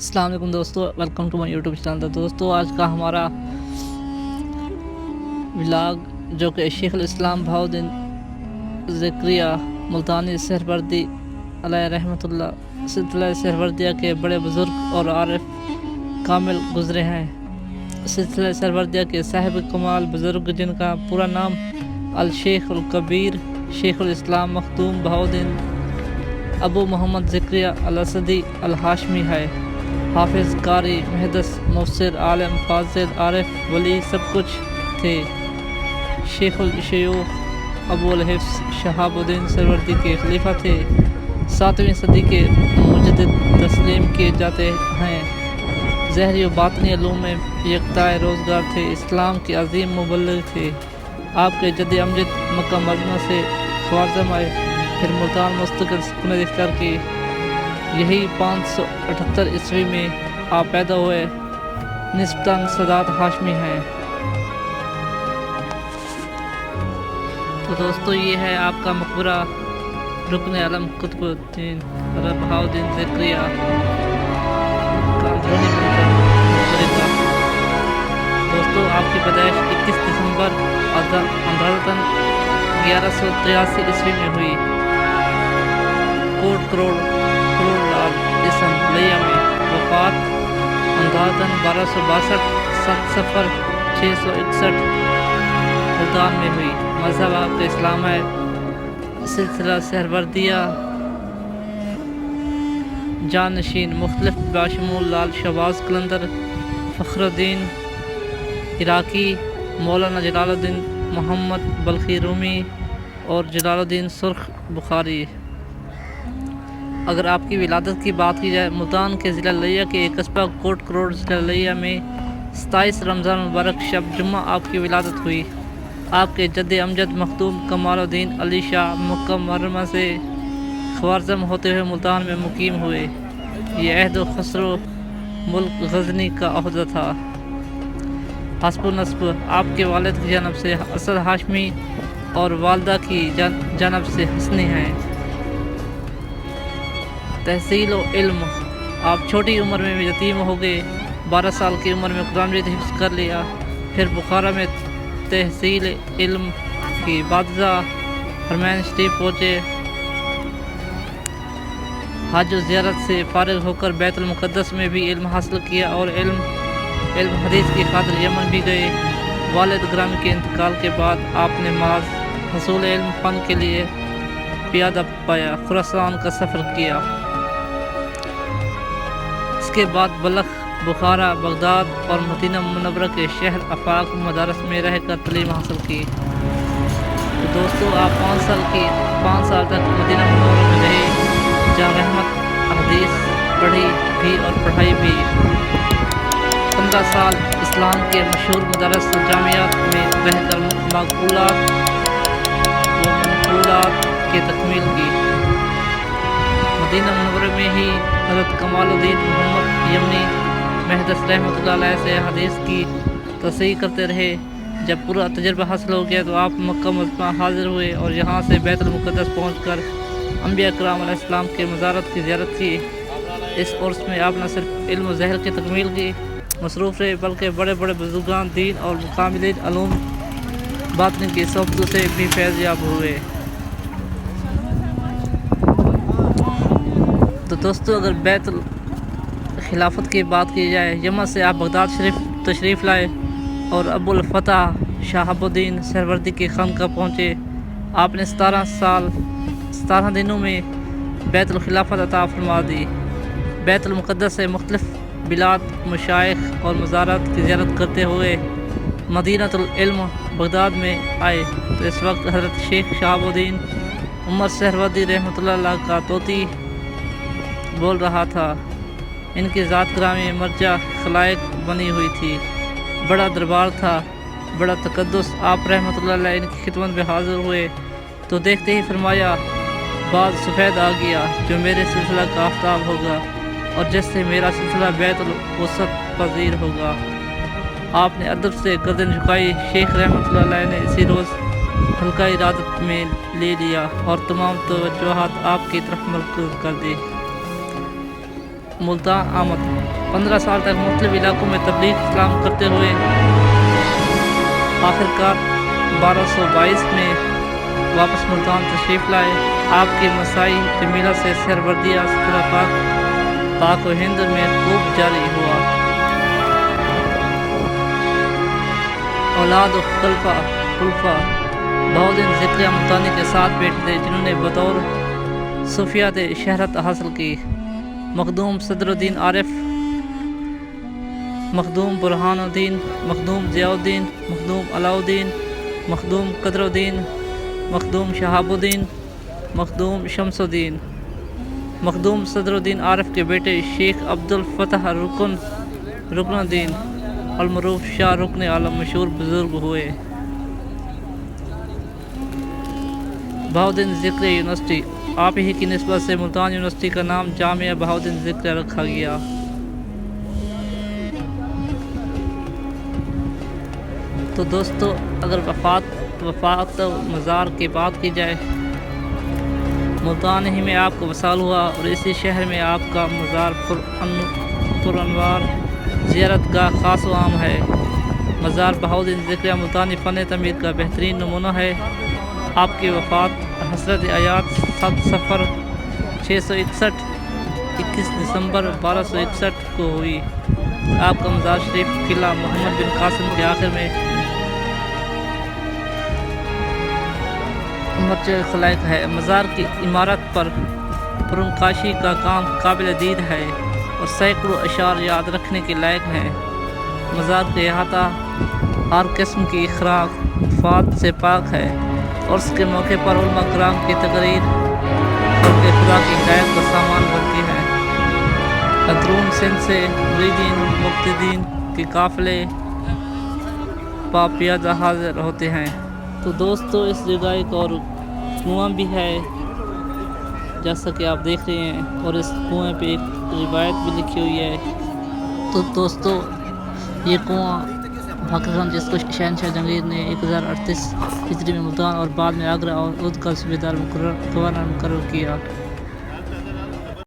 السلام علیکم دوستو، welcome to my YouTube channel. دوستو آج کا ہمارا ولاگ جو کہ شیخ الاسلام بہاؤالدین زکریا ملتانی سہروردی علیہ رحمۃ اللہ سلسلہ سہروردیہ کے بڑے بزرگ اور عارف کامل گزرے ہیں۔ سلسلہ سہروردیہ کے صاحب کمال بزرگ جن کا پورا نام الشیخ الکبیر شیخ الاسلام مخدوم بہاؤالدین ابو محمد زکریا الاسدی الہاشمی ہے۔ حافظ، قاری، محدث، مفسر، عالم، فاضل، عارف، ولی سب کچھ تھے۔ شیخ الشیوخ ابو الحفظ شہاب الدین سہروردی کے خلیفہ تھے۔ 7ویں صدی کے مجدد تسلیم کیے جاتے ہیں۔ ظاہری و باطنی علوم میں یکتاء روزگار تھے۔ اسلام کے عظیم مبلغ تھے۔ آپ کے جد امجد مکہ معظمہ سے خوارزم آئے، پھر ملتان مستقل سکونت اختیار کی۔ یہی 578 عیسوی میں آپ پیدا ہوئے۔ نسبتاً سادات ہاشمی ہیں۔ تو دوستو یہ ہے آپ کا مقبرہ رکن علم قطب الدین بہاؤالدین زکریا کا اندرونی منظر مقبرے کا۔ دوستو آپ کی پیدائش 21 دسمبر اندازتاً 1183 عیسوی میں ہوئی۔ کوٹ کروڑ لال اسم لیا میں۔ وفات اندازتاً 1262 7 صفر 661 ملتان میں ہوئی۔ مذہب آپ کا اسلام ہے۔ سلسلہ سہروردیہ جانشین مختلف باشمول لال شہباز قلندر، فخر الدین عراقی، مولانا جلال الدین محمد بلخی رومی اور جلال الدین سرخ بخاری۔ اگر آپ کی ولادت کی بات کی جائے، ملتان کے ضلع لیا کے ایک قصبہ کوٹ کروڑ ضلع لیا میں 27 رمضان مبارک شب جمعہ آپ کی ولادت ہوئی۔ آپ کے جد امجد مخدوم کمال الدین علی شاہ مکہ معظمہ سے خوارزم ہوتے ہوئے ملتان میں مقیم ہوئے۔ یہ عہد و خسرو ملک غزنی کا عہدہ تھا۔ حسب و نسب آپ کے والد کی جانب سے اسد ہاشمی اور والدہ کی جانب سے حسنی ہیں۔ تحصیل و علم آپ چھوٹی عمر میں یتیم ہو گئے۔ 12 سال کی عمر میں قرآن مجید حفظ کر لیا۔ پھر بخارا میں تحصیل علم کی بعدازاں حرمین شریف پہنچے۔ حج و زیارت سے فارغ ہو کر بیت المقدس میں بھی علم حاصل کیا اور علم حدیث کی خاطر یمن بھی گئے۔ والد گرامی کے انتقال کے بعد آپ نے محض حصول علم فن کے لیے پیادہ پایا خراسان کا سفر کیا۔ اس کے بعد بلخ، بخارا، بغداد اور مدینہ منورہ کے شہر آفاق مدارس میں رہ کر تعلیم حاصل کی۔ تو دوستو آپ 5 سال تک مدینہ منورہ میں رہے، جہاں رحمت حدیث پڑھی بھی اور پڑھائی بھی۔ 15 سال اسلام کے مشہور مدارس و جامعات میں رہ کر معقولات و منقولات کی تکمیل کی۔ مدینہ منورہ میں ہی حضرت کمال الدین محمد یمنی محدث رحمۃ اللہ علیہ سے حدیث کی تصحیح کرتے رہے۔ جب پورا تجربہ حاصل ہو گیا تو آپ مکہ معظمہ حاضر ہوئے اور یہاں سے بیت المقدس پہنچ کر انبیاء کرام علیہ السلام کے مزارات کی زیارت کی۔ اس عرص میں آپ نہ صرف علم و ظاہر کی تکمیل کی مصروف رہے، بلکہ بڑے بڑے بزرگان دین اور مکملین علوم باطنی کی صحبتوں سے بھی فیض یاب ہوئے۔ تو دوستو اگر بیت خلافت کی بات کی جائے، یمن سے آپ بغداد شریف تشریف لائے اور ابو الفتح شہاب الدین سہروردی کی خانقاہ پہنچے۔ آپ نے 17 دنوں میں بیت الخلافت عطا فرما دی۔ بیت المقدس سے مختلف بلاد، مشائخ اور مزارات کی زیارت کرتے ہوئے مدینہ العلم بغداد میں آئے تو اس وقت حضرت شیخ شہاب الدین عمر سہروردی رحمۃ اللہ کا طوطی بول رہا تھا۔ ان کی ذات گرامی مرجع خلائق بنی ہوئی تھی۔ بڑا دربار تھا، بڑا تقدس۔ آپ رحمۃ اللہ علیہ ان کی خدمت میں حاضر ہوئے تو دیکھتے ہی فرمایا، بعد سفید آ گیا جو میرے سلسلہ کا آفتاب ہوگا اور جس سے میرا سلسلہ بیت الوسط پذیر ہوگا۔ آپ نے ادب سے گردن جھکائی۔ شیخ رحمۃ اللہ علیہ نے اسی روز حلقہ ارادت میں لے لیا اور تمام توجہات آپ کی طرف مرکوز کر دی۔ ملتان آمد۔ 15 سال تک مختلف علاقوں میں تبلیغ اسلام کرتے ہوئے آخرکار 1222 میں واپس ملتان تشریف لائے۔ آپ کی مساعی جمیلہ سے سہروردیہ سلسلہ پاک و ہند میں خوب جاری ہوا۔ اولاد و خلفاء بہاؤالدین ذکریہ ملتانی کے 7 بیٹے تھے جنہوں نے بطور صوفیات شہرت حاصل کی۔ مخدوم صدر الدین عارف، مخدوم برہان الدین، مخدوم ضیاء الدین، مخدوم علاء الدین، مخدوم قدر الدین، مخدوم شہاب الدین، مخدوم شمس الدین۔ مخدوم صدر الدین عارف کے بیٹے شیخ عبد الفتاح رکن الدین المعروف شاہ رکن عالم مشہور بزرگ ہوئے۔ بہاؤالدین ذکریہ یونیورسٹی، آپ ہی کی نسبت سے ملتان یونیورسٹی کا نام جامعہ بہاؤالدین ذکریہ رکھا گیا۔ تو دوستو، اگر وفات و مزار کی بات کی جائے، ملتان ہی میں آپ کا وصال ہوا اور اسی شہر میں آپ کا مزار پرانوار زیارت گاہ خاص و عام ہے۔ مزار بہاؤالدین ذکریہ ملتانی فن تعمیر کا بہترین نمونہ ہے۔ آپ کی وفات حضرت آیات 7 صفر 661 21 دسمبر 1261 کو ہوئی۔ آپ کا مزار شریف قلعہ محمد بن قاسم کے آخر میں مرجع خلائق ہے۔ مزار کی عمارت پر پرنقاشی کا کام قابل دید ہے اور سینکڑوں اشعار یاد رکھنے کے لائق ہیں۔ مزار کا احاطہ ہر قسم کی خرافات سے پاک ہے اور اس کے موقع پر علماء کرام کی تقریر خلق خدا کی ہدایت کا سامان بنتی ہے۔ اندرون سندھ سے مریدین و مقتدین کے قافلے پیادہ حاضر ہوتے ہیں۔ تو دوستو، اس جگہ ایک اور کنواں بھی ہے جیسا کہ آپ دیکھ رہے ہیں، اور اس کنویں پہ ایک روایت بھی لکھی ہوئی ہے۔ تو دوستو، یہ کنواں پاکستان جس کو شہنشاہ جہانگیر نے 1038 ہجری میں ملتان اور بعد میں آگرہ اور اودھ کا صوبیدار گورنر مقرر کیا۔